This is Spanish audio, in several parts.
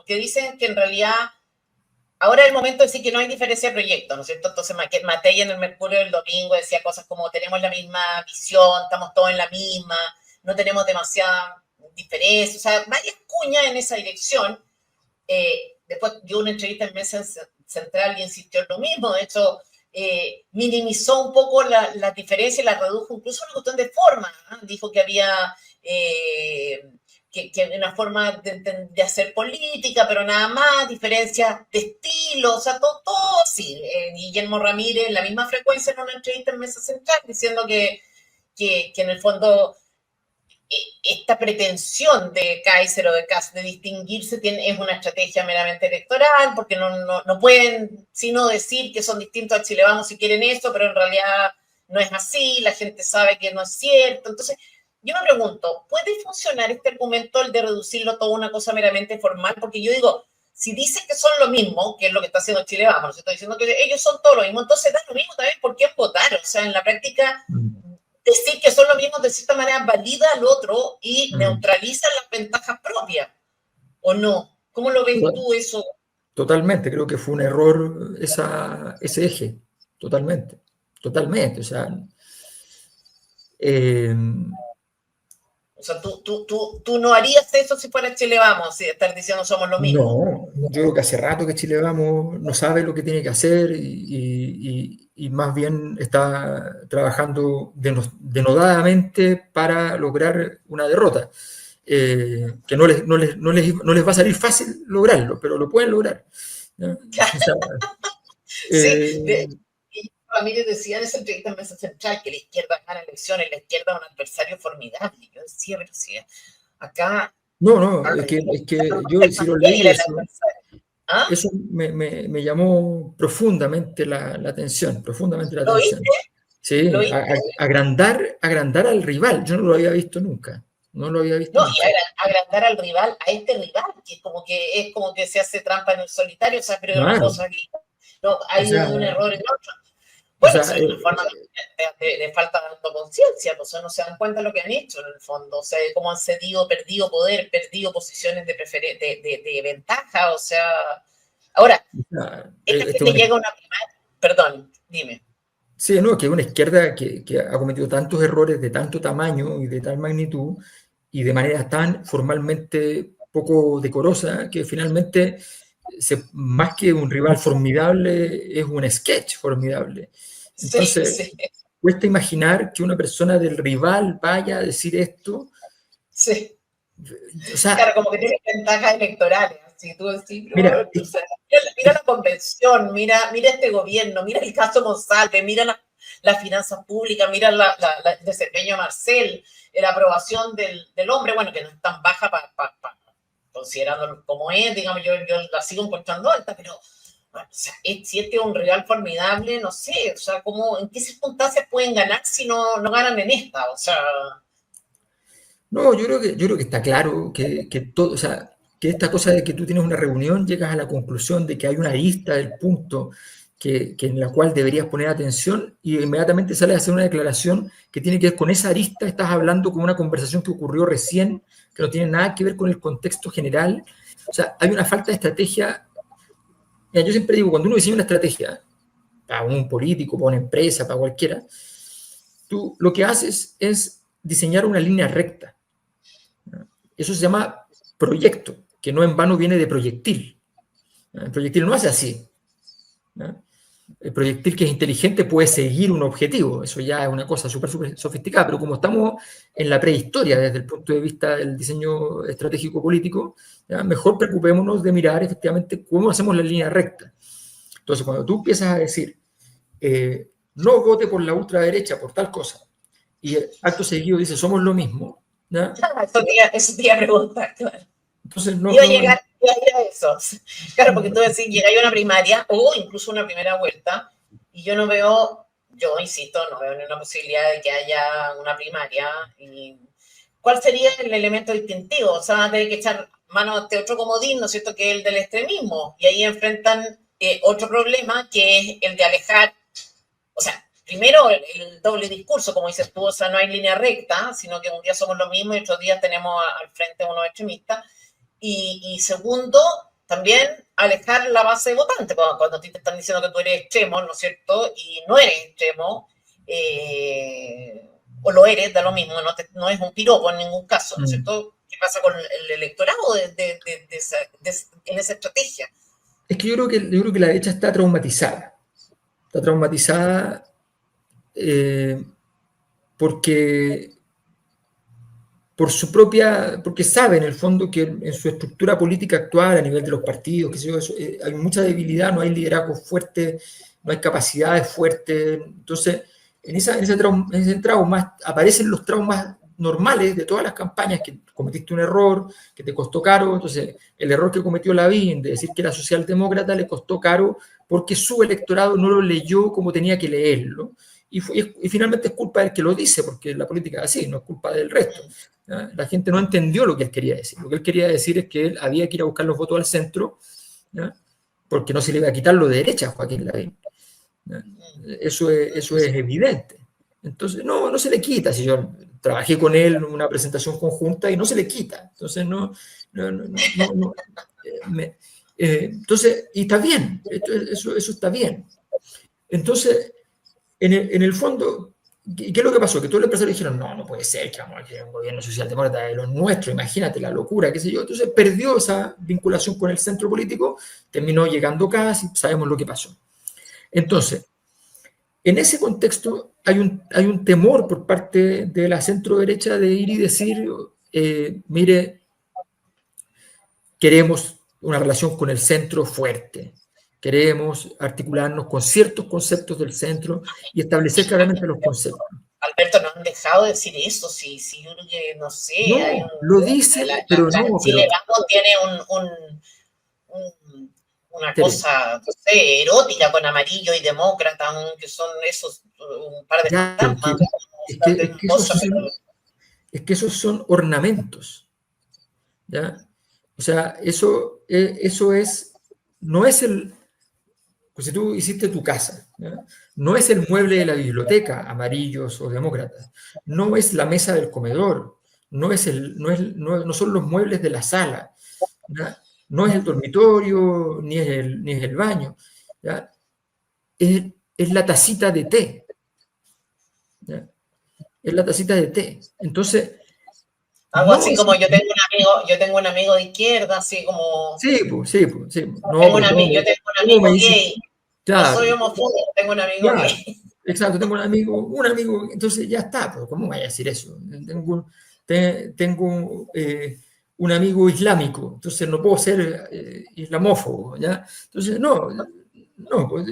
porque dicen que en realidad ahora es el momento de decir que no hay diferencia de proyecto, ¿no es cierto? Entonces Matei en el Mercurio del domingo decía cosas como tenemos la misma visión, estamos todos en la misma, no tenemos demasiada diferencia, o sea, varias cuñas en esa dirección. Después dio una entrevista en Mesa Central y insistió en lo mismo, de hecho, minimizó un poco la diferencia y la redujo incluso una cuestión de forma, ¿no? Dijo que había que una forma de hacer política, pero nada más, diferencias de estilo, o sea, todo sí. Guillermo Ramírez, en la misma frecuencia en una entrevista en Mesa Central, diciendo que en el fondo esta pretensión de Kaiser o de Kast de distinguirse es una estrategia meramente electoral, porque no pueden sino decir que son distintos a Chile Vamos si quieren eso, pero en realidad no es así, la gente sabe que no es cierto. Entonces, yo me pregunto, ¿puede funcionar este argumento, el de reducirlo todo a una cosa meramente formal? Porque yo digo, si dicen que son lo mismo, que es lo que está haciendo Chile Vamos, ¿no? Estoy diciendo que ellos son todo lo mismo, entonces da lo mismo también por quién votar. O sea, en la práctica decir que son lo mismo de cierta manera valida al otro y neutraliza las ventajas propias, ¿o no? ¿Cómo lo ves tú eso? Totalmente, creo que fue un error ese eje, totalmente, o sea, O sea, tú no harías eso si fuera Chile Vamos, si estar diciendo somos lo mismo. no, yo creo que hace rato que Chile Vamos no sabe lo que tiene que hacer y más bien está trabajando denodadamente para lograr una derrota, que no les va a salir fácil lograrlo, pero lo pueden lograr, ¿no? O sea, Sí, Ramírez decía en esa entrevista en Mesa Central que la izquierda gana elecciones, la izquierda es un adversario formidable. Yo decía, pero sí, acá... no, es que yo si lo leí ¿Ah? eso me llamó profundamente la atención, profundamente la ¿Lo atención. viste? Sí, ¿Lo viste? agrandar al rival, yo no lo había visto nunca, no lo había visto No, nunca. y agrandar al rival, a este rival, que es como que se hace trampa en el solitario, o sea, pero es una Claro, cosa aquí. No, o hay sea, un error en otro. o Bueno, sea, eso es una forma de falta de autoconciencia, pues no se dan cuenta de lo que han hecho en el fondo, o sea, de cómo han cedido, perdido poder, perdido posiciones de ventaja, o sea, ahora, esta este, gente llega a una primaria, perdón, dime. sí, no, que es una izquierda que ha cometido tantos errores de tanto tamaño y de tal magnitud y de manera tan formalmente poco decorosa que finalmente, más que un rival formidable, es un sketch formidable. Sí, Entonces, sí, cuesta imaginar que una persona del rival vaya a decir esto. sí. O sea, Claro, como que tiene ventajas electorales, así tú decís, pero mira, bueno, o sea, mira la convención, mira este gobierno, mira el caso Monsalve, mira las finanzas públicas, mira el desempeño de Marcel, la aprobación del hombre, bueno, que no es tan baja considerándolo como es, digamos, yo la sigo encontrando alta, pero bueno, o sea, si este es un rival formidable, no sé, o sea, ¿en qué circunstancias pueden ganar si no ganan en esta? O sea, no, yo creo que está claro que todo, o sea, que esta cosa de que tú tienes una reunión, llegas a la conclusión de que hay una lista del punto en la cual deberías poner atención y inmediatamente sales a hacer una declaración que tiene que ver con esa arista, estás hablando con una conversación que ocurrió recién, que no tiene nada que ver con el contexto general. O sea, hay una falta de estrategia. Mira, yo siempre digo, cuando uno diseña una estrategia, para un político, para una empresa, para cualquiera, tú lo que haces es diseñar una línea recta. Eso se llama proyecto, que no en vano viene de proyectil. El proyectil no hace así. ¿No? El proyectil que es inteligente puede seguir un objetivo, eso ya es una cosa súper sofisticada, pero como estamos en la prehistoria desde el punto de vista del diseño estratégico político, mejor preocupémonos de mirar efectivamente cómo hacemos la línea recta. Entonces, cuando tú empiezas a decir, no vote por la ultraderecha por tal cosa, y acto seguido dice, somos lo mismo, ¿no? eso te iba a preguntar, claro. Entonces Iba a ir a eso. Claro, porque tú decís, llega a una primaria o incluso una primera vuelta y yo no veo, yo insisto, no veo ninguna posibilidad de que haya una primaria. ¿Cuál sería el elemento distintivo? O sea, van a tener que echar mano a este otro comodín, ¿no es cierto?, que es el del extremismo. Y ahí enfrentan otro problema, que es el de alejar, o sea, primero el doble discurso, como dices tú, o sea, no hay línea recta, sino que un día somos lo mismo y otros días tenemos al frente unos extremistas. Y segundo, también alejar la base de votantes, cuando a ti te están diciendo que tú eres extremo, ¿no es cierto? Y no eres extremo, o lo eres, da lo mismo, no es un piropo en ningún caso, ¿no es Mm. cierto? ¿Qué pasa con el electorado en esa estrategia? Es que yo creo que la derecha está traumatizada eh, porque por su propia, porque sabe en el fondo que en su estructura política actual, a nivel de los partidos, que sé yo, hay mucha debilidad, no hay liderazgo fuerte, no hay capacidades fuertes. Entonces, en ese trauma aparecen los traumas normales de todas las campañas, que cometiste un error, que te costó caro. Entonces, el error que cometió Lavín de decir que era socialdemócrata le costó caro porque su electorado no lo leyó como tenía que leerlo. Y finalmente es culpa del que lo dice, porque la política es así, no es culpa del resto. ¿Ya? La gente no entendió lo que él quería decir. Lo que él quería decir es que él había que ir a buscar los votos al centro, ¿ya? Porque no se le iba a quitar lo de derecha a Joaquín Lavín. ¿Ya? Eso es evidente. Entonces, no se le quita. Si yo trabajé con él en una presentación conjunta y no se le quita. Entonces, entonces, y está bien, eso está bien. Entonces, en el fondo, ¿qué es lo que pasó? Que todos los empresarios dijeron, no puede ser que vamos a tener un gobierno socialdemócrata de los nuestros, imagínate la locura, qué sé yo. Entonces perdió esa vinculación con el centro político, terminó llegando casi, sabemos lo que pasó. Entonces, en ese contexto hay un temor por parte de la centro derecha de ir y decir, mire, queremos una relación con el centro fuerte, queremos articularnos con ciertos conceptos del centro y establecer claramente los conceptos. Alberto, no han dejado de decir eso, si yo creo que, no sé, hay No, lo dicen, pero no, Chile Vamos tiene una Tere, cosa, no sé, erótica con amarillo y demócrata, que son esos, un par de ya, fantasmas, es que esos son ornamentos, ¿ya? O sea, eso es, no es pues si tú hiciste tu casa, ¿ya? No es el mueble de la biblioteca, amarillos o demócratas, no es la mesa del comedor, no son los muebles de la sala, ¿ya? No es el dormitorio, ni es el baño, ¿ya? Es la tacita de té, ¿ya? Es la tacita de té. Entonces, algo no así es... como yo tengo un amigo de izquierda, así como Sí, pues, sí, pues, sí. No, pues, yo tengo un ¿cómo me amigo dices? gay, no soy Claro, homofóbico, tengo un amigo claro, gay. exacto, tengo un amigo, entonces ya está, pero ¿cómo vaya a decir eso? Tengo un amigo islámico, entonces no puedo ser islamófobo, ¿ya? Entonces, pues,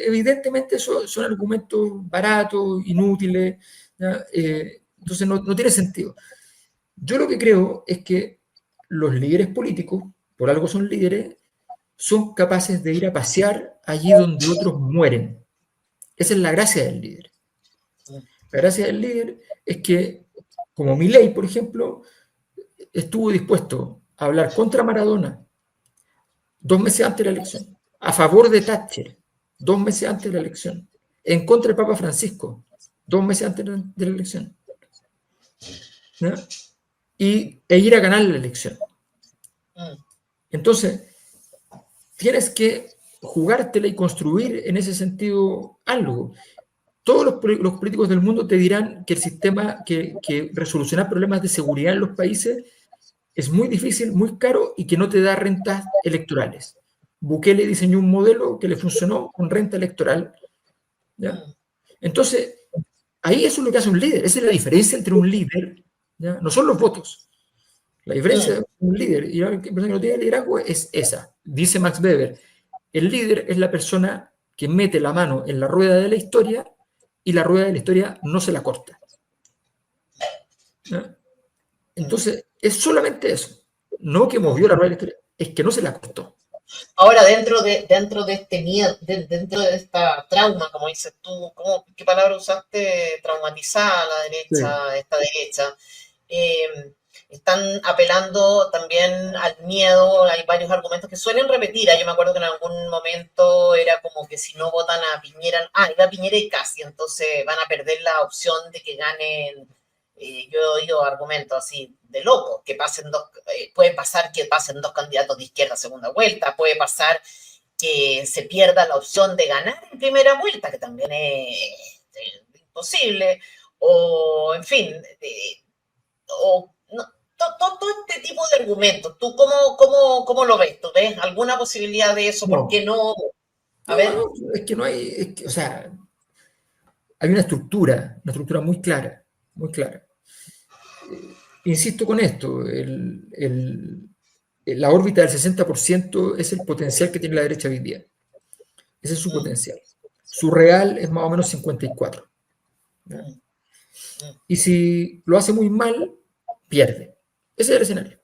evidentemente son argumentos baratos, inútiles, ¿ya? Entonces no tiene sentido. Yo lo que creo es que los líderes políticos, por algo son líderes, son capaces de ir a pasear allí donde otros mueren. Esa es la gracia del líder. La gracia del líder es que, como Milei, por ejemplo, estuvo dispuesto a hablar contra Maradona 2 meses antes de la elección, a favor de Thatcher 2 meses antes de la elección, en contra del Papa Francisco 2 meses antes de la elección, ¿no? E ir a ganar la elección. Entonces, tienes que jugártela y construir en ese sentido algo. Todos los políticos del mundo te dirán que el sistema, que resolucionar problemas de seguridad en los países es muy difícil, muy caro y que no te da rentas electorales. Bukele diseñó un modelo que le funcionó con renta electoral, ¿ya? Entonces, ahí eso es lo que hace un líder. Esa es la diferencia entre un líder, ¿ya? No son los votos. La diferencia de un líder y una persona que no tiene liderazgo es esa. Dice Max Weber, el líder es la persona que mete la mano en la rueda de la historia y la rueda de la historia no se la corta, ¿no? Entonces, es solamente eso. No que movió la rueda de la historia, es que no se la cortó. Ahora, dentro de este miedo, dentro de esta trauma, como dices tú, ¿qué palabra usaste? Traumatizada la Sí. derecha, esta derecha. Eh, están apelando también al miedo, hay varios argumentos que suelen repetir. Yo me acuerdo que en algún momento era como que si no votan a Piñera, iba Piñera y casi, entonces van a perder la opción de que ganen Yo he oído argumentos así de loco, que pasen puede pasar que pasen dos candidatos de izquierda a segunda vuelta, puede pasar que se pierda la opción de ganar en primera vuelta, que también es imposible, o en fin, o no, todo este tipo de argumentos. ¿Tú cómo lo ves? ¿Tú ves alguna posibilidad de eso? ¿Por qué No, no? A no, ver. no, es que no hay, o sea, hay una estructura muy clara, muy clara. Insisto con esto, la órbita del 60% es el potencial que tiene la derecha hoy día. Ese es su Mm, potencial. Su real es más o menos 54. ¿Ya? mm, mm. Y si lo hace muy mal, pierde. Ese es el escenario.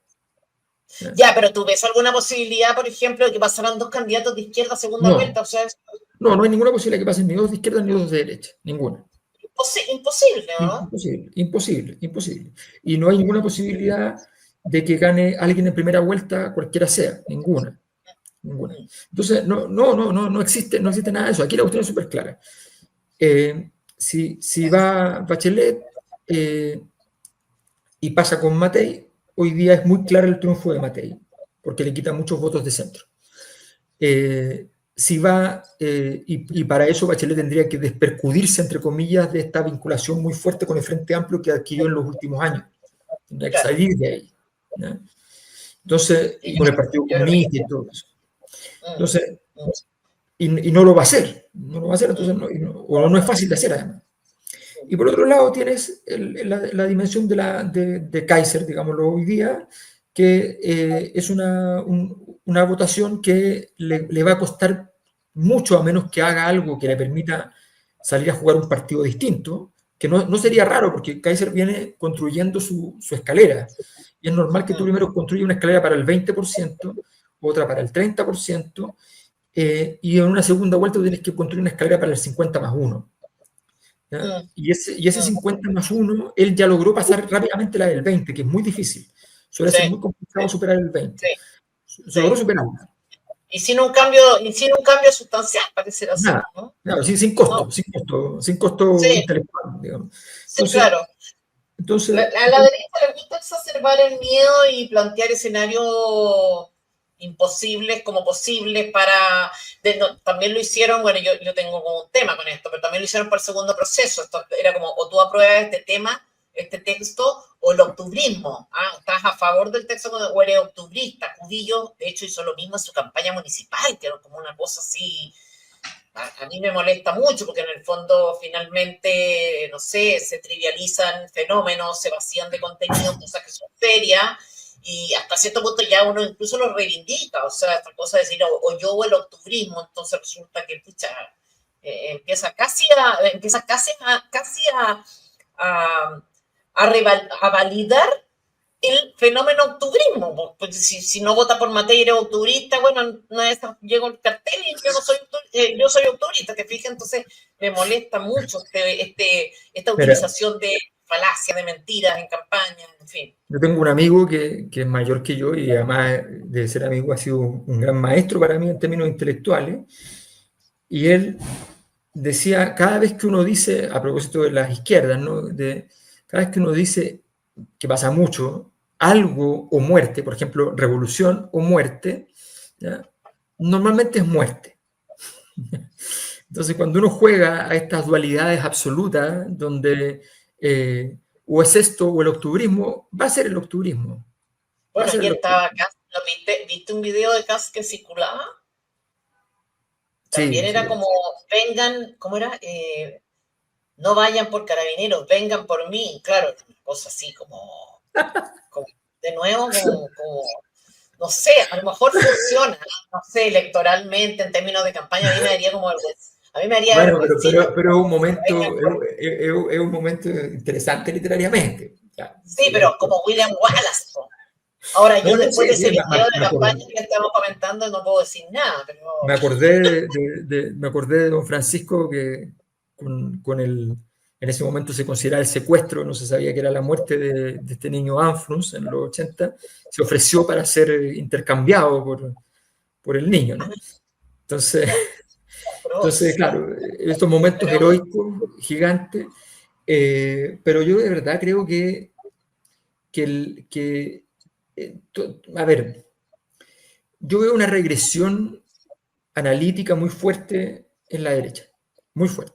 ¿Ya? Ya, pero ¿tú ves alguna posibilidad, por ejemplo, de que pasaran dos candidatos de izquierda a segunda No, vuelta? O sea, es no hay ninguna posibilidad que pasen ni dos de izquierda ni dos de derecha. Ninguna. imposible, ¿no? Imposible, imposible, imposible. Y no hay ninguna posibilidad de que gane alguien en primera vuelta, cualquiera sea. Ninguna. Ninguna. Mm, Entonces, no existe, no existe nada de eso. Aquí la cuestión es súper clara. Si va Bachelet y pasa con Matei, hoy día es muy claro el triunfo de Matei, porque le quita muchos votos de centro. Si va, y para eso Bachelet tendría que despercudirse, entre comillas, de esta vinculación muy fuerte con el Frente Amplio que adquirió en los últimos años. Tendría que claro. salir de ahí. ¿No? Entonces, Sí, y con el Partido yo creo que Comunista y todo eso. mm, Entonces, mm, y no lo va a hacer. No lo va a hacer, entonces, mm, o no es fácil de hacer además. Y por otro lado tienes la dimensión de Kaiser, digámoslo hoy día, que es una votación que le va a costar mucho, a menos que haga algo que le permita salir a jugar un partido distinto, que no sería raro, porque Kaiser viene construyendo su escalera. Y es normal que tú mm, primero construyas una escalera para el 20%, otra para el 30%, y en una segunda vuelta tú tienes que construir una escalera para el 50+1. ¿Ya? mm, Y ese mm. 50+1, él ya logró pasar rápidamente la del 20, que es muy difícil. Suele Sí, ser muy complicado sí, superar el 20. sí, Se logró sí. superarla. Y sin un cambio sustancial, parece ser, Nada. ¿no? Claro, sin No, costo, sin costo, sin costo sí, intelectual, digamos. sí, Entonces, claro. entonces, A la derecha le gusta exacerbar el miedo y plantear escenarios imposibles como posibles para... también lo hicieron, bueno, yo tengo como un tema con esto, pero también lo hicieron para el segundo proceso. Esto era como, o tú apruebas este tema, este texto, o el octubrismo. ¿Estás a favor del texto o eres octubrista? Cudillo, de hecho, hizo lo mismo en su campaña municipal, que era como una cosa así a mí me molesta mucho porque en el fondo finalmente, no sé, se trivializan fenómenos, se vacían de contenido, cosas que son serias y hasta cierto punto ya uno incluso lo reivindica, o sea, esta cosa de decir o yo o el octubrismo, entonces resulta que pucha, a, a validar el fenómeno octubrismo. Pues si no vota por Matei eres octubrista, bueno, no es, llego el cartel y yo soy octubrista, te fijas, entonces me molesta mucho esta mira, utilización de falacias, de mentiras en campaña, en fin. yo tengo un amigo que es mayor que yo y además de ser amigo ha sido un gran maestro para mí en términos intelectuales. Y él decía, cada vez que uno dice, a propósito de las izquierdas, ¿no? Cada vez que uno dice, que pasa mucho, algo o muerte, por ejemplo, revolución o muerte, ¿ya? Normalmente es muerte. Entonces, cuando uno juega a estas dualidades absolutas, donde o es esto o el octubrismo, va a ser el octubrismo. Va a Bueno, ser el ayer estaba octubrismo. acá, ¿viste un video de Cas que circulaba? También Sí, sí. era como, vengan, ¿cómo era? No vayan por carabineros, vengan por mí. Claro, una cosa así como de nuevo, no sé, a lo mejor funciona, no sé, electoralmente, en términos de campaña, a mí me daría como a mí me haría Bueno, vergüencita. pero es un momento, Vengan por- es un momento interesante literariamente. Ya, Sí, sí, pero como William Wallace. Po. Ahora, no, yo no, después sí, de sí, ese video de campaña que estamos comentando no puedo decir nada, me pero acordé me acordé de don Francisco que en ese momento se consideraba el secuestro, no se sabía que era la muerte de este niño Anfrus en los 80, se ofreció para ser intercambiado por el niño, ¿no? Entonces, atroz, entonces, sí. claro, estos momentos Pero heroicos, gigantes, Pero yo de verdad creo a ver, yo veo una regresión analítica muy fuerte en la derecha, muy fuerte.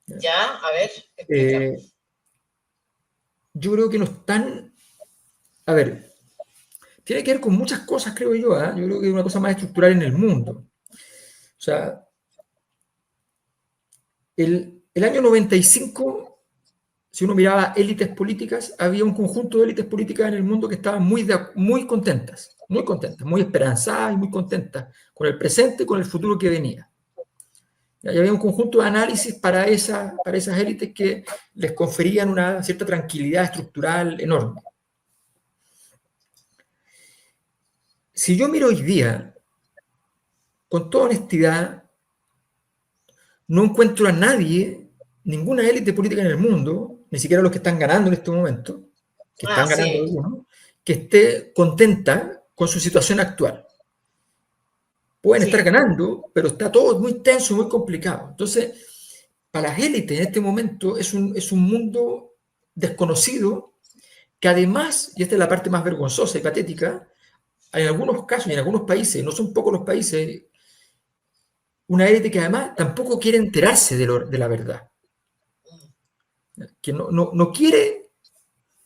Ya, a ver, explica. Eh, yo creo que no están, a ver, tiene que ver con muchas cosas, creo yo, ¿eh? Yo creo que es una cosa más estructural en el mundo. O sea, el año 95, si uno miraba élites políticas, había un conjunto de élites políticas en el mundo que estaban muy contentas, muy esperanzadas y muy contentas con el presente y con el futuro que venía. Y había un conjunto de análisis para esas élites que les conferían una cierta tranquilidad estructural enorme. Si yo miro hoy día, con toda honestidad, no encuentro a nadie, ninguna élite política en el mundo, ni siquiera los que están ganando en este momento, que Ah, están ganando sí, algunos, que esté contenta con su situación actual. Pueden estar sí. ganando, pero está todo muy tenso, muy complicado. Entonces, para las élites en este momento es un mundo desconocido que además, y esta es la parte más vergonzosa y patética, en algunos casos y en algunos países, no son pocos los países, una élite que además tampoco quiere enterarse de la verdad, que no quiere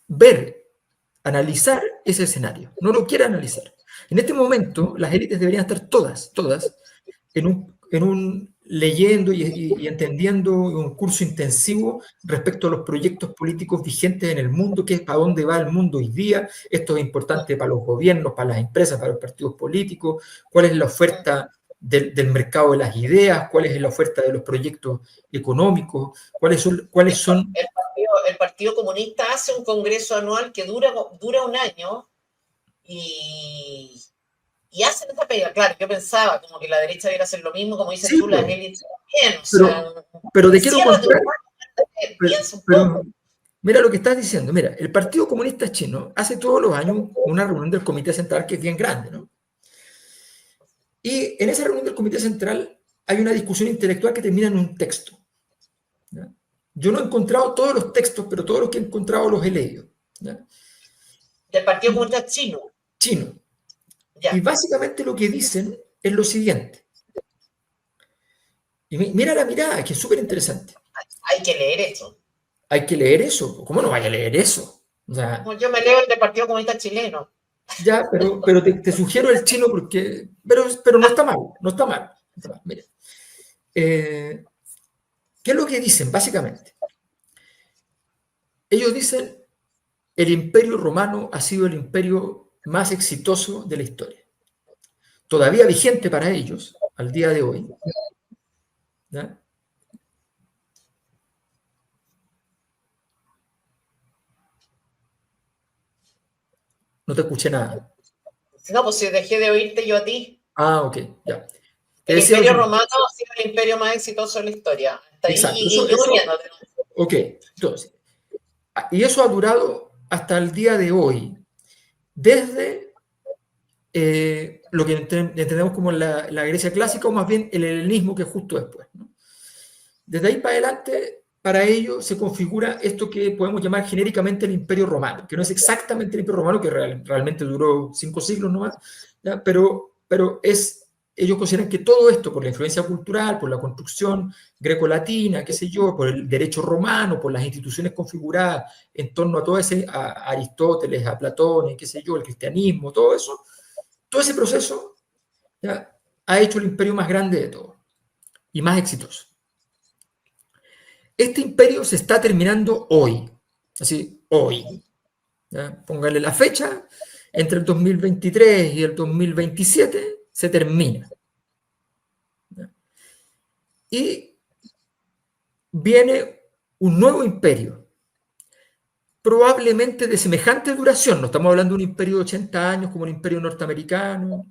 ver, analizar ese escenario, no lo quiere analizar. En este momento, las élites deberían estar todas, en un leyendo y entendiendo un curso intensivo respecto a los proyectos políticos vigentes en el mundo, qué es para dónde va el mundo hoy día, esto es importante para los gobiernos, para las empresas, para los partidos políticos, cuál es la oferta del mercado de las ideas, cuál es la oferta de los proyectos económicos, cuáles son. El Partido Comunista hace un congreso anual que dura un año y, y hacen esa pega. Claro, yo pensaba como que la derecha debiera hacer lo mismo, como dices Sí, tú, las élites también. O sea, pero de qué lo enciérrate un contrario. rato, Pero, piensa un pero poco. mira lo que estás diciendo. Mira, el Partido Comunista Chino hace todos los años una reunión del Comité Central que es bien grande, ¿no? Y en esa reunión del Comité Central hay una discusión intelectual que termina en un texto. ¿Ya? Yo no he encontrado todos los textos, pero todos los que he encontrado los he leído. ¿Ya? Del Partido Comunista Chino. Chino. Y Ya, básicamente lo que dicen es lo siguiente. Y mira la mirada, que es súper interesante. hay que leer eso. Hay que leer eso. ¿Cómo no vaya a leer eso? O sea, Yo me leo el del Partido Comunista Chileno. ya, pero te sugiero el chino porque. Pero no está mal, no está mal. No está mal. Mira. ¿Qué es lo que dicen, básicamente? Ellos dicen, el imperio romano ha sido el imperio más exitoso de la historia. Todavía vigente para ellos, al día de hoy. ¿Ya? No te escuché nada. No, pues si dejé de oírte yo a ti. Ah, ok, ya. Te El decía lo Imperio siguiente. Romano ha sido el imperio más exitoso de la historia. Hasta ahí, Exacto, y yo muriéndote. ok. Entonces, y eso ha durado hasta el día de hoy, desde lo que entendemos como la Grecia clásica, o más bien el helenismo, que es justo después, ¿no? Desde ahí para adelante, para ello se configura esto que podemos llamar genéricamente el Imperio Romano, que no es exactamente el Imperio Romano, que realmente duró 5 siglos nomás, ¿ya? Pero ellos consideran que todo esto, por la influencia cultural, por la construcción greco-latina, qué sé yo, por el derecho romano, por las instituciones configuradas en torno a todo ese, a Aristóteles, a Platón, qué sé yo, el cristianismo, todo ese proceso, ¿ya? Ha hecho el imperio más grande de todos y más exitoso. Este imperio se está terminando hoy, así, hoy. ¿Ya? Póngale la fecha, entre el 2023 y el 2027 se termina. ¿Ya? Y viene un nuevo imperio, probablemente de semejante duración, no estamos hablando de un imperio de 80 años como el imperio norteamericano.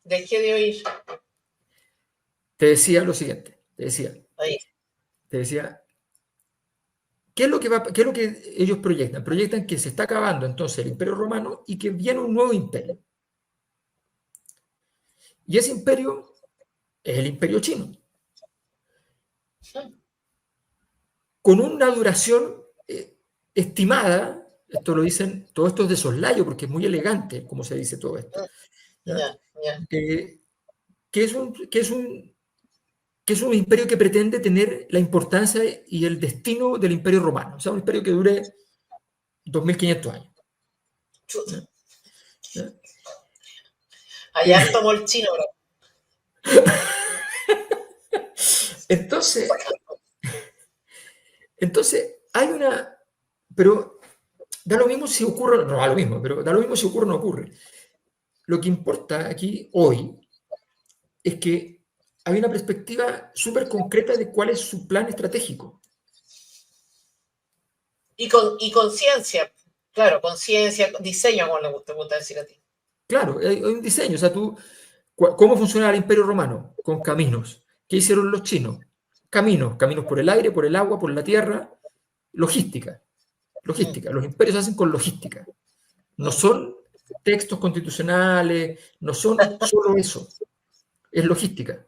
Dejé de oír. Te decía lo siguiente, Ahí. te decía, ¿qué es lo que ellos proyectan? Proyectan que se está acabando entonces el imperio romano y que viene un nuevo imperio. Y ese imperio es el imperio chino. con una duración estimada, esto lo dicen, todo esto es de soslayo porque es muy elegante como se dice todo esto, ¿ya? Ya, ya. Que es que es un imperio que pretende tener la importancia y el destino del imperio romano, o sea, un imperio que dure 2500 años. Chuta. ¿Ya? ¿Ya? Hay harto molchino, bro. Entonces, entonces, hay una, pero da lo mismo si ocurre, no da lo mismo, pero da lo mismo si ocurre o no ocurre. Lo que importa aquí, hoy, es que hay una perspectiva súper concreta de cuál es su plan estratégico. Y conciencia, claro, conciencia, diseño, como te gusta decir a ti. Claro, hay un diseño, o sea, tú, ¿cómo funcionaba el Imperio Romano? Con caminos. ¿Qué hicieron los chinos? Caminos, caminos por el aire, por el agua, por la tierra, logística, Mm, logística. Los imperios se hacen con logística. No mm, son textos constitucionales, no son solo eso, es logística.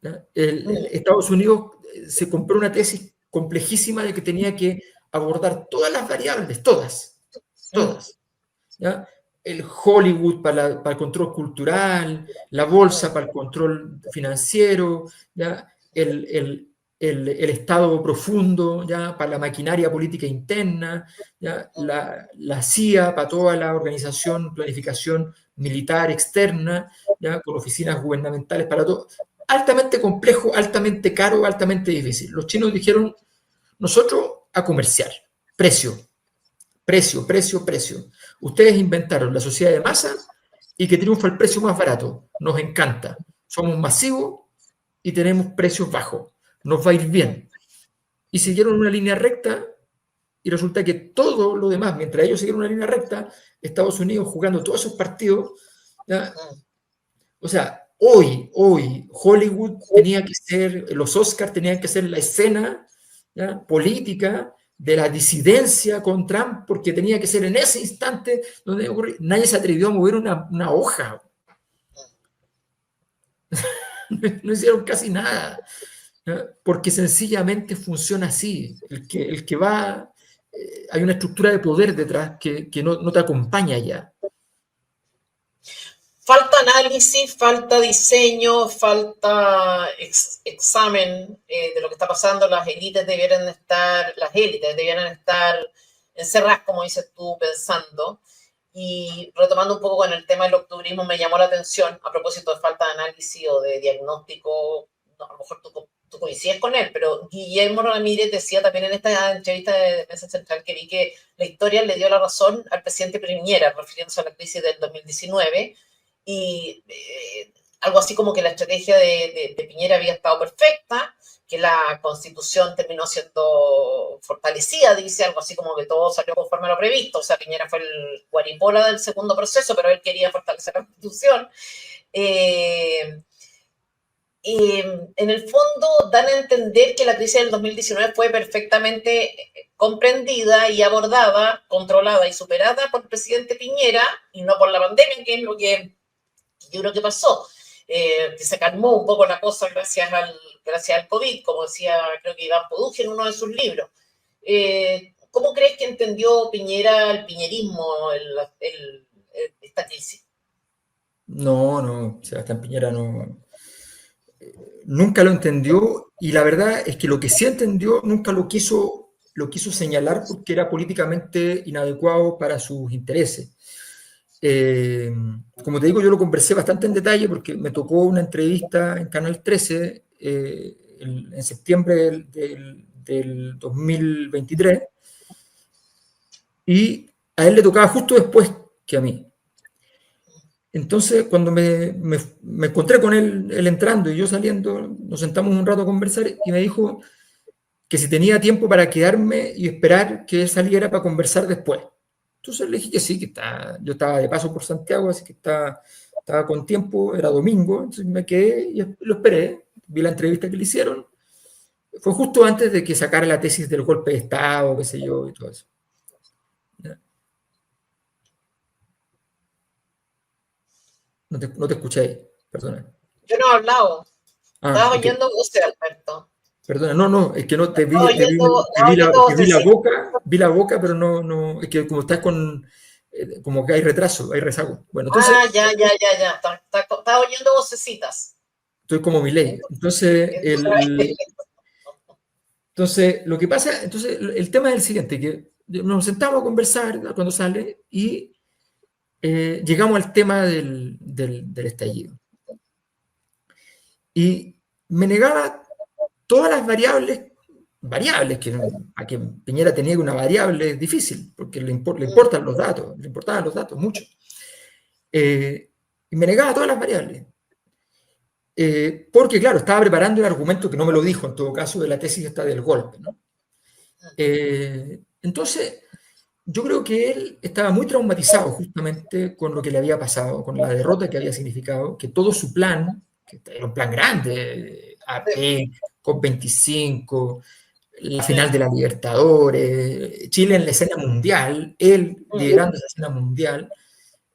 ¿Ya? mm, Estados Unidos se compró una tesis complejísima de que tenía que abordar todas las variables, todas, mm, todas. ¿Ya? El Hollywood para el control cultural, la bolsa para el control financiero, ¿ya? El Estado profundo, ¿ya? Para la maquinaria política interna, ¿ya? La CIA para toda la organización, planificación militar externa, ¿ya? Con oficinas gubernamentales para todo. Altamente complejo, altamente caro, altamente difícil. Los chinos dijeron, nosotros a comerciar, precio, precio, precio, precio. Ustedes inventaron la sociedad de masa y que triunfa el precio más barato. Nos encanta. Somos masivos y tenemos precios bajos. Nos va a ir bien. Y siguieron una línea recta y resulta que todo lo demás, mientras ellos siguieron una línea recta, Estados Unidos jugando todos esos partidos, ¿ya? mm. O sea, hoy, Hollywood tenía que ser, los Oscars tenían que ser la escena, ¿ya? Política de la disidencia con Trump, porque tenía que ser en ese instante donde nadie se atrevió a mover una hoja. No hicieron casi nada, ¿ya? Porque sencillamente funciona así. El que va, hay una estructura de poder detrás que no te acompaña ya. Falta análisis, falta diseño, falta examen de lo que está pasando. Las élites debieran estar encerradas, como dices tú, pensando. Y retomando un poco con el tema del octubrismo, me llamó la atención, a propósito de falta de análisis o de diagnóstico, no, a lo mejor tú coincides con él, pero Guillermo Ramírez decía también en esta entrevista de Defensa Central que vi que la historia le dio la razón al presidente Piñera, refiriéndose a la crisis del 2019, y algo así como que la estrategia de Piñera había estado perfecta, que la constitución terminó siendo fortalecida, dice algo así como que todo salió conforme a lo previsto, o sea, Piñera fue el guaripola del segundo proceso, pero él quería fortalecer la constitución. Eh, en el fondo dan a entender que la crisis del 2019 fue perfectamente comprendida y abordada, controlada y superada por el presidente Piñera y no por la pandemia, que es lo que yo creo que pasó, que se calmó un poco la cosa gracias al COVID, como decía creo que Iván Poduje en uno de sus libros. ¿Cómo crees que entendió Piñera el piñerismo, esta crisis? No, Sebastián Piñera nunca lo entendió y la verdad es que lo que sí entendió nunca lo quiso señalar porque era políticamente inadecuado para sus intereses. Eh, Como te digo, yo lo conversé bastante en detalle porque me tocó una entrevista en Canal 13 en septiembre del 2023 y a él le tocaba justo después que a mí. Entonces, cuando me encontré con él entrando y yo saliendo, nos sentamos un rato a conversar y me dijo que si tenía tiempo para quedarme y esperar que él saliera para conversar después. Entonces le dije que sí, yo estaba de paso por Santiago, así que estaba con tiempo, era domingo, entonces me quedé y lo esperé, vi la entrevista que le hicieron. Fue justo antes de que sacara la tesis del golpe de Estado, qué sé yo, y todo eso. ¿Ya? No te escuché ahí, perdona. Yo no he hablado. Ah, Estaba ok. oyendo voces, Alberto. Perdona, no, no, es que no te vi, Estaba oyendo vocecitas. vi la boca, pero no, no, es que como estás con, como que hay retraso, hay rezago. Bueno, entonces, Ah, ya, ya, ya, ya. Estaba oyendo vocecitas. estoy como mi ley. Entonces, lo que pasa, entonces, el tema es el siguiente, que nos sentamos a conversar cuando sale y llegamos al tema del estallido. Y me negaba todas las variables que a que Piñera tenía una variable es difícil, porque le importan los datos, le importaban los datos mucho. Y me negaba todas las variables. Porque, claro, estaba preparando el argumento que no me lo dijo en todo caso de la tesis esta del golpe, ¿no? Entonces, yo creo que él estaba muy traumatizado justamente con lo que le había pasado, con la derrota que había significado, que todo su plan, que era un plan grande, AP, COP25, la final de la Libertadores, Chile en la escena mundial, él liderando esa escena mundial,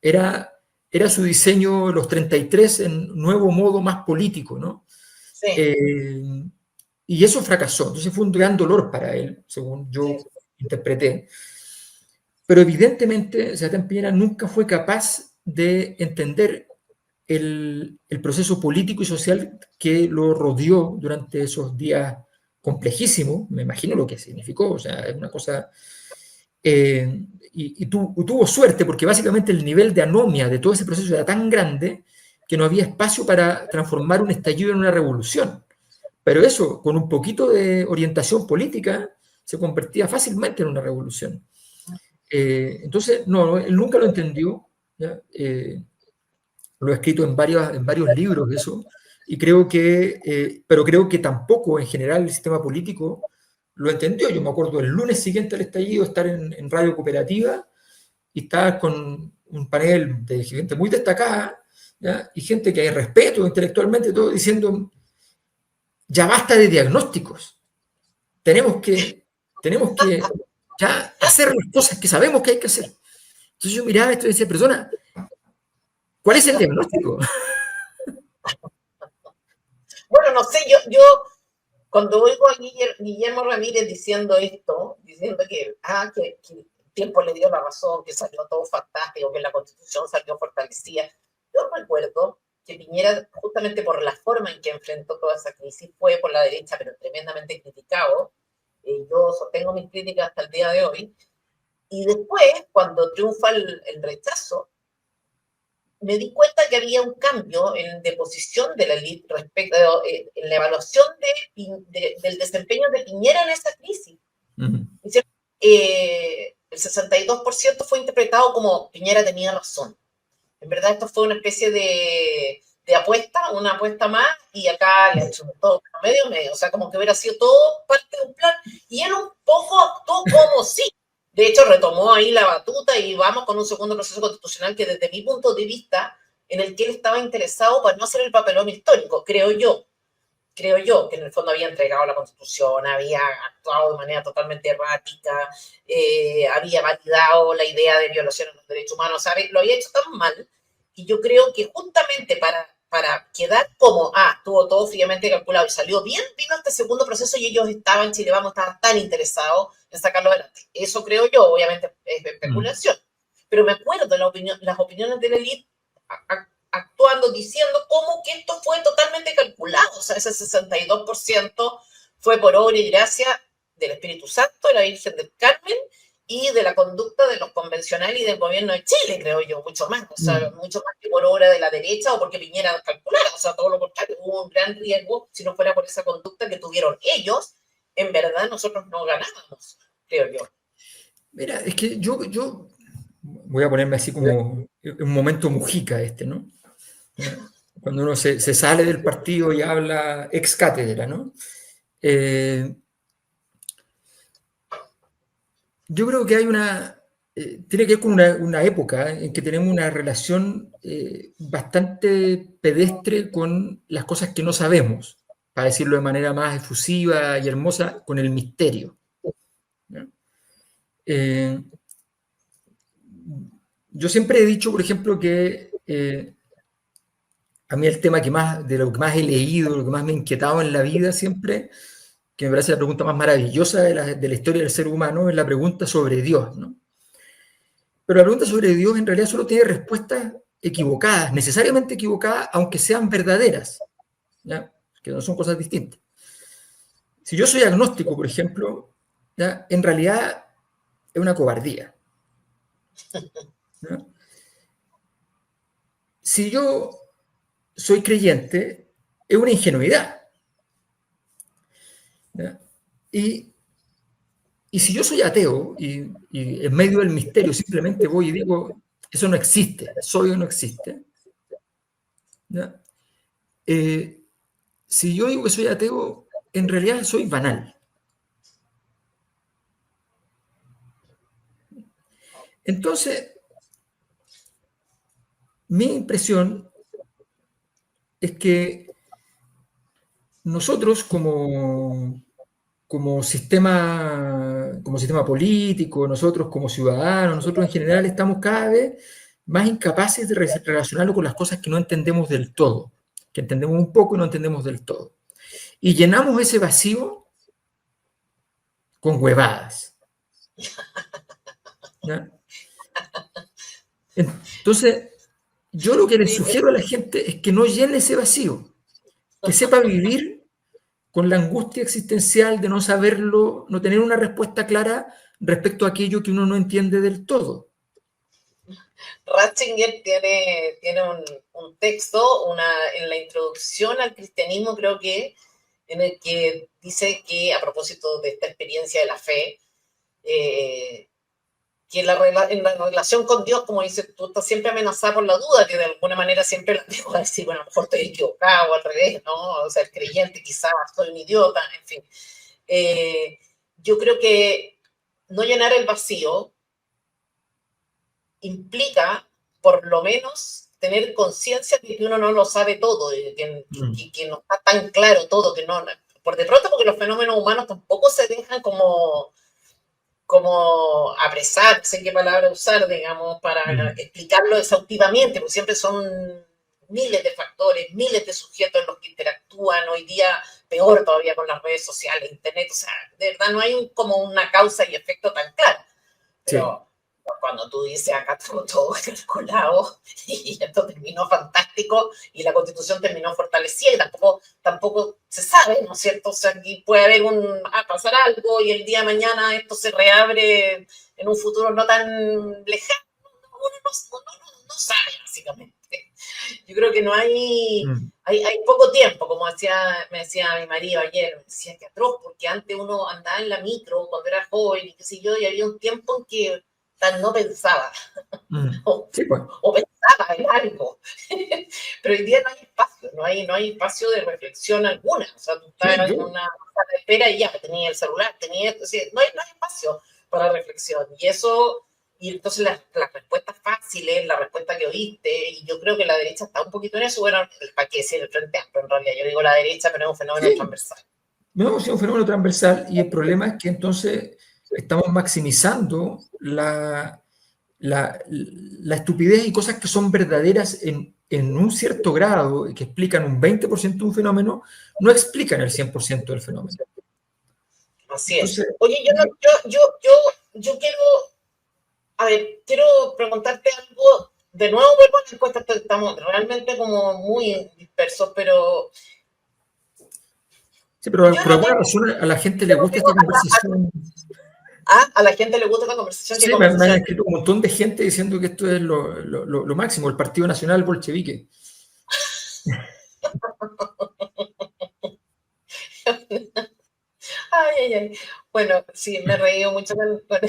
era, era su diseño, los 33 en nuevo modo más político, ¿no? Sí, Eh, y eso fracasó, entonces fue un gran dolor para él, según sí, yo interpreté. Pero evidentemente Sebastián Piñera nunca fue capaz de entender el proceso político y social que lo rodeó durante esos días complejísimos, me imagino lo que significó, o sea, es una cosa... tuvo suerte porque básicamente el nivel de anomia de todo ese proceso era tan grande que no había espacio para transformar un estallido en una revolución. Pero eso, con un poquito de orientación política, se convertía fácilmente en una revolución. Entonces, no, él nunca lo entendió, ¿ya? Lo he escrito en varios libros eso, y creo que, pero creo que tampoco en general el sistema político lo entendió. Yo me acuerdo el lunes siguiente al estallido estar en Radio Cooperativa y estar con un panel de gente muy destacada, ¿ya? Y gente que hay respeto intelectualmente, todo diciendo, ya basta de diagnósticos, tenemos que ya hacer las cosas que sabemos que hay que hacer. Entonces yo miraba esto y decía, persona, ¿cuál es el diagnóstico? bueno, no sé, yo cuando oigo a Guillermo Ramírez diciendo esto, diciendo que el tiempo le dio la razón, que salió todo fantástico, que la constitución salió fortalecida, yo recuerdo que Piñera, justamente por la forma en que enfrentó toda esa crisis, fue por la derecha, pero tremendamente criticado. Yo sostengo mis críticas hasta el día de hoy. Y después, cuando triunfa el rechazo, me di cuenta que había un cambio de posición de la elite respecto en la evaluación del desempeño de Piñera en esa crisis. El 62% fue interpretado como Piñera tenía razón. En verdad esto fue una especie de apuesta, una apuesta más, y acá le han hecho todo medio medio, o sea, como que hubiera sido todo parte de un plan, y él un poco actuó como sí. De hecho, retomó ahí la batuta y vamos con un segundo proceso constitucional que desde mi punto de vista, en el que él estaba interesado para no hacer el papelón histórico, creo yo, que en el fondo había entregado la Constitución, había actuado de manera totalmente errática, había validado la idea de violación de los derechos humanos, ¿sabe? Lo había hecho tan mal, y yo creo que justamente para quedar como, estuvo todo fríamente calculado y salió bien, vino este segundo proceso y ellos estaban, Chile Vamos, estaban tan interesados en sacarlo adelante. Eso creo yo, obviamente es especulación, pero me acuerdo de las opiniones de la élite actuando, diciendo como que esto fue totalmente calculado, o sea, ese 62% fue por obra y gracia del Espíritu Santo, de la Virgen del Carmen y de la conducta de los convencionales y del gobierno de Chile, creo yo, mucho más, o sea, mucho más que por obra de la derecha o porque Piñera calculara, o sea, todo lo contrario, hubo un gran riesgo, si no fuera por esa conducta que tuvieron ellos, en verdad nosotros no ganábamos, creo yo. Mira, es que yo voy a ponerme así como un momento Mujica este, ¿no? Cuando uno se sale del partido y habla ex cátedra, ¿no? Eh, yo creo que hay tiene que ver con una época en que tenemos una relación bastante pedestre con las cosas que no sabemos, para decirlo de manera más efusiva y hermosa, con el misterio, ¿no? Eh, yo siempre he dicho, por ejemplo, que a mí el tema de lo que más he leído, lo que más me ha inquietado en la vida siempre, que me parece la pregunta más maravillosa de la historia del ser humano, es la pregunta sobre Dios, ¿no? Pero la pregunta sobre Dios en realidad solo tiene respuestas equivocadas, necesariamente equivocadas, aunque sean verdaderas, ¿ya? Que no son cosas distintas. Si yo soy agnóstico, por ejemplo, ¿ya? En realidad es una cobardía, ¿ya? Si yo soy creyente, es una ingenuidad, ¿ya? Y si yo soy ateo y en medio del misterio simplemente voy y digo, eso no existe, soy o no existe, ¿ya? Si yo digo que soy ateo, en realidad soy banal. Entonces, mi impresión es que nosotros como sistema político, nosotros como ciudadanos, nosotros en general estamos cada vez más incapaces de relacionarlo con las cosas que no entendemos del todo, que entendemos un poco y no entendemos del todo. Y llenamos ese vacío con huevadas, ¿ya? Entonces, yo lo que le Sí, sugiero a la gente es que no llene ese vacío, que sepa vivir con la angustia existencial de no saberlo, no tener una respuesta clara respecto a aquello que uno no entiende del todo. Ratzinger tiene un texto, en la introducción al cristianismo, creo que, en el que dice que, a propósito de esta experiencia de la fe, que en la relación con Dios, como dices tú, estás siempre amenazada por la duda, que de alguna manera siempre la tengo a decir, bueno, a lo mejor estoy equivocado o al revés, ¿no? O sea, el creyente quizás soy un idiota, en fin. Yo creo que no llenar el vacío implica, por lo menos, tener conciencia de que uno no lo sabe todo, de que no está tan claro todo, que no, por de pronto porque los fenómenos humanos tampoco se dejan como apresar, no sé qué palabra usar, digamos, para explicarlo exhaustivamente, porque siempre son miles de factores, miles de sujetos en los que interactúan, hoy día peor todavía con las redes sociales, internet, o sea, de verdad no hay como una causa y efecto tan clara, Sí. pero cuando tú dices acá tengo todo calculado y esto terminó fantástico y la Constitución terminó fortalecida y tampoco se sabe, ¿no es cierto? O sea, aquí puede haber pasar algo y el día de mañana esto se reabre en un futuro no tan lejano. Uno no sabe, básicamente. Yo creo que no hay poco tiempo, como me decía mi marido ayer, me decía que atroz, porque antes uno andaba en la micro cuando era joven y qué sé yo, y había un tiempo en que no pensaba, Sí, pues. o pensaba en algo. Pero hoy día no hay espacio, no hay espacio de reflexión alguna. O sea, tú estás Sí, en una sala de espera y ya, tenías el celular, tenías esto, no hay espacio para reflexión. Y entonces las respuestas fáciles, la respuesta que oíste, y yo creo que la derecha está un poquito en eso, bueno, ¿para qué decir el Frente Amplio? En realidad, yo digo la derecha, pero es un fenómeno sí. transversal. No, es un fenómeno transversal y el problema es que entonces estamos maximizando la estupidez y cosas que son verdaderas en un cierto grado y que explican un 20% de un fenómeno, no explican el 100% del fenómeno. Así es. Entonces, Oye, yo quiero, a ver, quiero preguntarte algo. De nuevo vuelvo a la encuesta, estamos realmente como muy dispersos, pero sí, pero yo por no alguna tengo, razón a la gente le yo no gusta tengo esta conversación. a la gente le gusta esta conversación, ¿qué Sí, me han conversación? escrito un montón de gente diciendo que esto es lo máximo, el Partido Nacional Bolchevique. Ay. Bueno, sí, me he reído mucho Que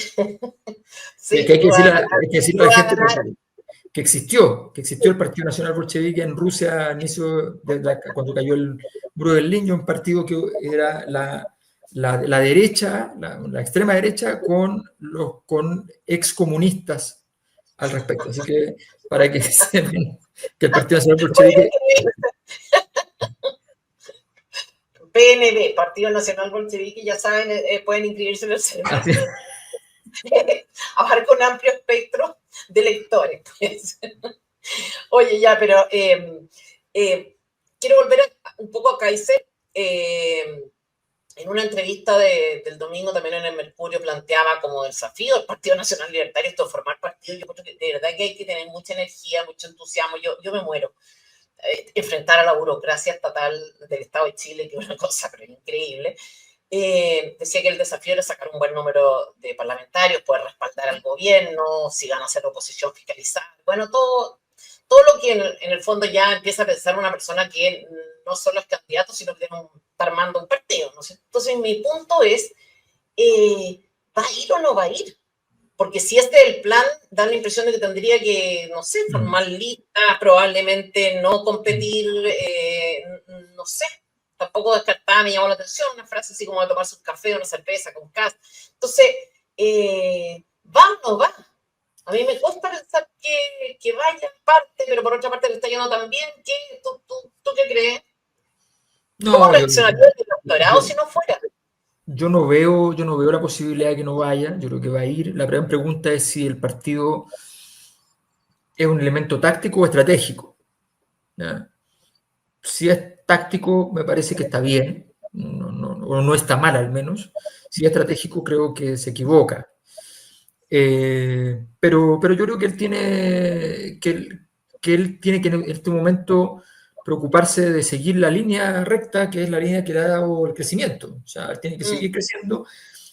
sí, hay que decirle, hay que tú decirle a la vas a gente ganar. que existió el Partido Nacional Bolchevique en Rusia al inicio cuando cayó el muro del Berlín, un partido que era la derecha, la extrema derecha, con excomunistas al respecto. Así que para que sepan que el Partido Nacional Bolchevique. PNB, Partido Nacional Bolchevique, ya saben, pueden inscribirse en el Así, servicio. Abarca un amplio espectro de lectores. Pues. Oye, ya, pero Quiero volver un poco a Kaiser. En una entrevista del domingo también en el Mercurio planteaba como desafío del Partido Nacional Libertario esto de formar partido. Yo creo que de verdad que hay que tener mucha energía, mucho entusiasmo. Yo me muero. Enfrentar a la burocracia estatal del Estado de Chile, que es una cosa pero increíble. Decía que el desafío era sacar un buen número de parlamentarios, poder respaldar al gobierno, si van a hacer oposición, fiscalizar. Bueno, todo lo que en el fondo ya empieza a pensar una persona que no solo es candidato, sino que está armando un partido, ¿no? Entonces, mi punto es, ¿va a ir o no va a ir? Porque si este es el plan, da la impresión de que tendría que, no sé, formar listas, probablemente no competir, no sé. Tampoco descartada, me llamó la atención una frase así como de tomarse un café o una cerveza con casa. Entonces, ¿va o no va? A mí me cuesta pensar que vaya en parte, pero por otra parte le está yendo tan bien. ¿Tú qué crees? ¿Cómo No, reaccionaría el doctorado yo, si no fuera? yo no veo la posibilidad de que no vaya, yo creo que va a ir. La primera pregunta es si el partido es un elemento táctico o estratégico. ¿Ya? Si es táctico, me parece que está bien, o no está mal al menos. Si es estratégico, creo que se equivoca. Pero yo creo que él tiene que en este momento preocuparse de seguir la línea recta, que es la línea que le ha dado el crecimiento. O sea, él tiene que seguir creciendo,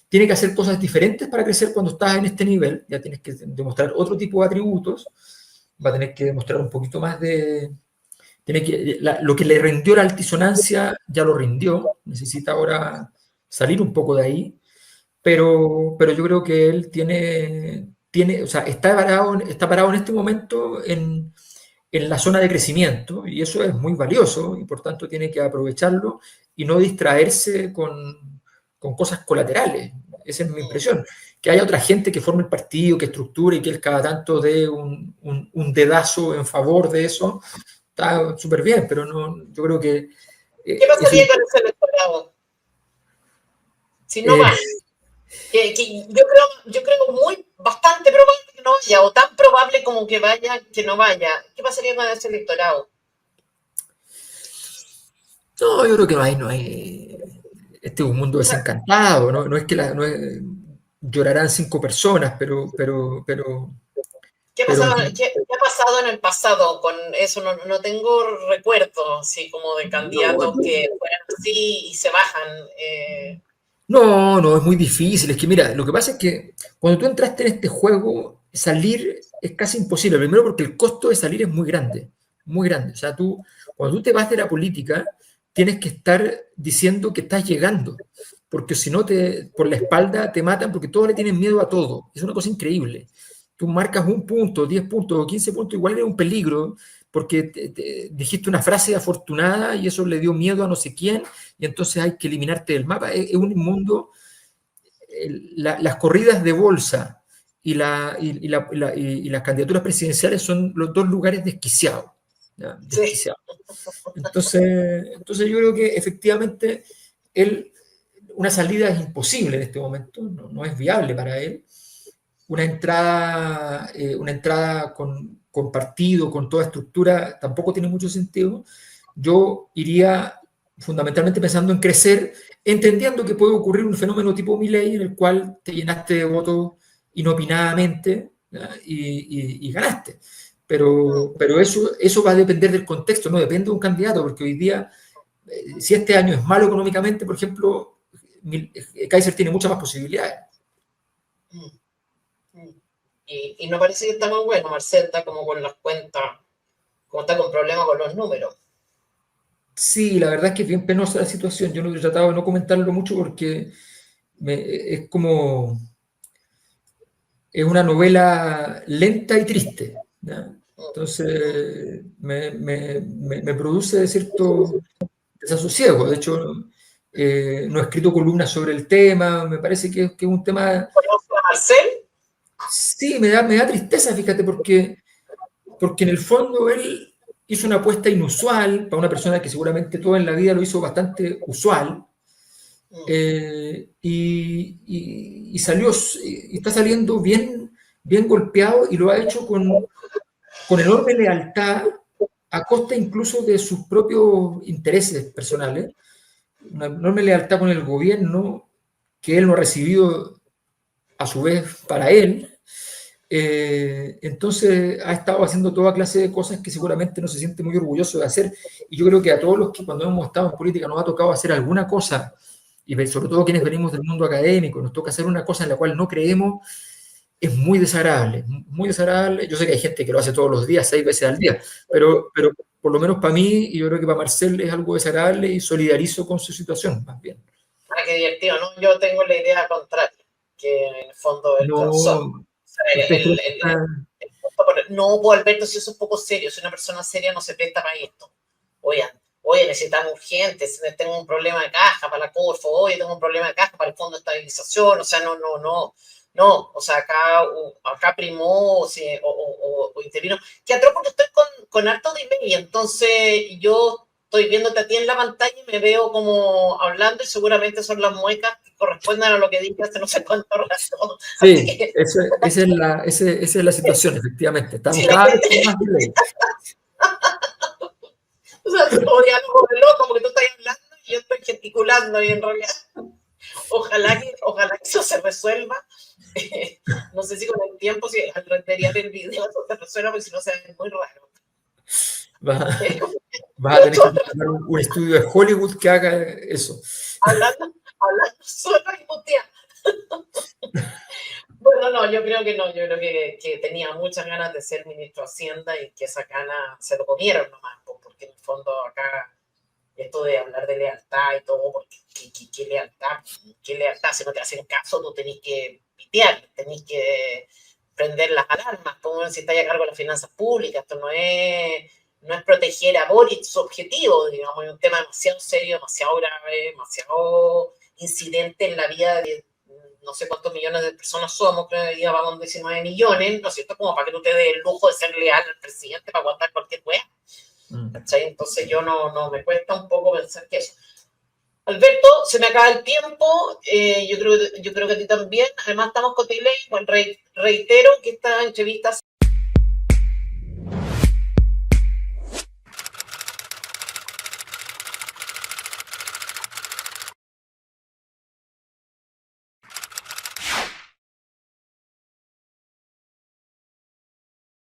tiene que hacer cosas diferentes para crecer cuando estás en este nivel, ya tienes que demostrar otro tipo de atributos, va a tener que demostrar un poquito más lo que le rindió la altisonancia ya lo rindió, necesita ahora salir un poco de ahí, pero yo creo que él o sea, está parado en este momento en la zona de crecimiento y eso es muy valioso y por tanto tiene que aprovecharlo y no distraerse con cosas colaterales. Esa es mi impresión. Que haya otra gente que forme el partido, que estructure y que él cada tanto dé un dedazo en favor de eso, está súper bien, pero no, yo creo que ¿Qué eso, pasaría con ese electorado si no eh, va? Que yo creo bastante probable que no vaya, o tan probable como que vaya, que no vaya. ¿Qué pasaría con ese electorado? no, yo creo que este es un mundo O sea, desencantado, no es que llorarán 5 personas, pero ¿qué ha pasado en el pasado con eso? No, no tengo recuerdos así como de no, candidatos que fueran así y se bajan. no, es muy difícil. Es que mira, lo que pasa es que cuando tú entraste en este juego, salir es casi imposible. Primero porque el costo de salir es muy grande, muy grande. O sea, cuando tú te vas de la política, tienes que estar diciendo que estás llegando, porque si no, por la espalda te matan, porque todos le tienen miedo a todo. Es una cosa increíble. Tú marcas 1 punto, 10 puntos o 15 puntos, igual es un peligro, porque dijiste una frase afortunada y eso le dio miedo a no sé quién, y entonces hay que eliminarte del mapa. Es un mundo, las corridas de bolsa y las candidaturas presidenciales son los dos lugares desquiciados. ¿Ya? Sí. Desquiciados. Entonces yo creo que efectivamente una salida es imposible en este momento, no es viable para él. Una entrada con partido, con toda estructura, tampoco tiene mucho sentido. Yo iría fundamentalmente pensando en crecer, entendiendo que puede ocurrir un fenómeno tipo Milei en el cual te llenaste de votos inopinadamente, y ganaste. Pero eso va a depender del contexto, no depende de un candidato, porque hoy día, si este año es malo económicamente, por ejemplo, Kaiser tiene muchas más posibilidades. Y no parece que está muy bueno. Marcel está como con las cuentas, como está con problemas con los números. Sí, la verdad es que es bien penosa la situación. Yo no he tratado de no comentarlo mucho porque es como, es una novela lenta y triste, ¿ya? Entonces me produce cierto desasosiego. De hecho, no he escrito columnas sobre el tema, me parece que es un tema, ¿Conoce a Marcel? sí, me da tristeza, fíjate, porque en el fondo él hizo una apuesta inusual para una persona que seguramente toda en la vida lo hizo bastante usual, y salió, y está saliendo bien golpeado y lo ha hecho con enorme lealtad a costa incluso de sus propios intereses personales, una enorme lealtad con el gobierno que él no ha recibido a su vez para él. Entonces ha estado haciendo toda clase de cosas que seguramente no se siente muy orgulloso de hacer, y yo creo que a todos los que cuando hemos estado en política nos ha tocado hacer alguna cosa, y sobre todo quienes venimos del mundo académico, nos toca hacer una cosa en la cual no creemos, es muy desagradable, muy desagradable. Yo sé que hay gente que lo hace todos los días, 6 veces al día, pero por lo menos para mí, y yo creo que para Marcel es algo desagradable, y solidarizo con su situación, más bien. Ah, qué divertido, ¿no? Yo tengo la idea contraria, que en el fondo es transor. No, O sea, usted cree que no, pues Alberto, si eso es poco serio, si una persona seria no se presta para esto. Oye, oye, necesitamos urgente, tengo un problema de caja para la Corfo, oye, tengo un problema de caja para el Fondo de Estabilización, o sea, no, o sea, acá primó o intervino. Que atroz porque estoy con harto de email, entonces yo estoy viéndote a ti en la pantalla y me veo como hablando y seguramente son las muecas que corresponden a lo que dije hace no sé cuánto rato. Así sí, que esa es la situación, efectivamente. Estamos si la cada vez gente, con más delay. o sea, como diálogo de loco, porque tú estás hablando y yo estoy gesticulando y en realidad ojalá que eso se resuelva. No sé si con el tiempo, si al renderear el video eso se resuelva, porque si no se ve muy raro. Vas a tener que contratar un estudio de Hollywood que haga eso. hablando solo y muteando. Bueno, no, yo creo que no, yo creo que tenía muchas ganas de ser ministro de Hacienda y que esa gana se lo comieron nomás, porque en el fondo acá esto de hablar de lealtad y todo, porque ¿qué lealtad? Si no te hacen caso, tú tenés que pitear, tenés que prender las alarmas, como si estás a cargo de las finanzas públicas, esto no es proteger a Boric su objetivo, digamos, es un tema demasiado serio, demasiado grave, demasiado incidente en la vida de no sé cuántos millones de personas somos, creo que hoy día vamos 19 millones, ¿no es cierto? Como para que tú te des el lujo de ser leal al presidente para aguantar cualquier wea. ¿Cachai? Entonces yo no me cuesta un poco pensar que eso. Alberto, se me acaba el tiempo, yo creo que a ti también, además estamos con delay, bueno, reitero que esta entrevista